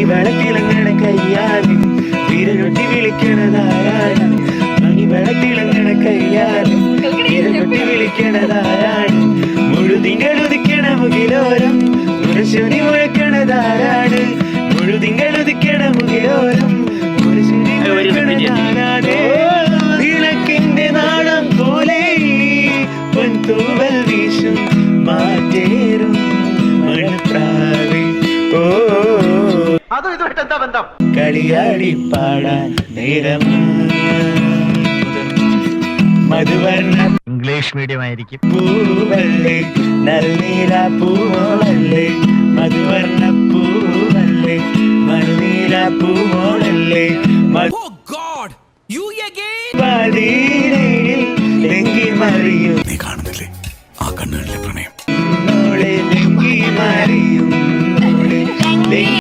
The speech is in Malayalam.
മണിവിളക്കിളങ്ങണ കയ്യാല് വിരലൊട്ടി വിളിക്കണതാരാണ് മണിവിളക്കിളങ്ങണ കയ്യാല് വിരലൊട്ടി വിളിക്കണതാരാണ് മുഴുതിങ്കളുദിക്കണ മുകിലോരം മുരശുനി മുഴക്കണതാരാണ് മുഴുതിങ്കളുദിക്കണ മുകിലോരം മുരശുനി മുഴക്കണതാരാണ് വിളക്കിന്റെ നാളം പോലെ പൊൻതൂവൽ വീശും മാറ്റേറും മഴപ്രാവേ ഓ അതും ഇതുമായിട്ട് എന്താ ബന്ധം? കളിയാടി പാടാൻ നേരം മധുവർണ്ണ ഇംഗ്ലീഷ് മീഡിയം ആയിരിക്കും. പൂവല്ലേ നല്ലീല പൂവോളല്ലേ മധുവർണ്ണ പൂവല്ലേ മറുനീല പൂവോളല്ലേ പതിനേഴിൽ ലെങ്കി മറിയും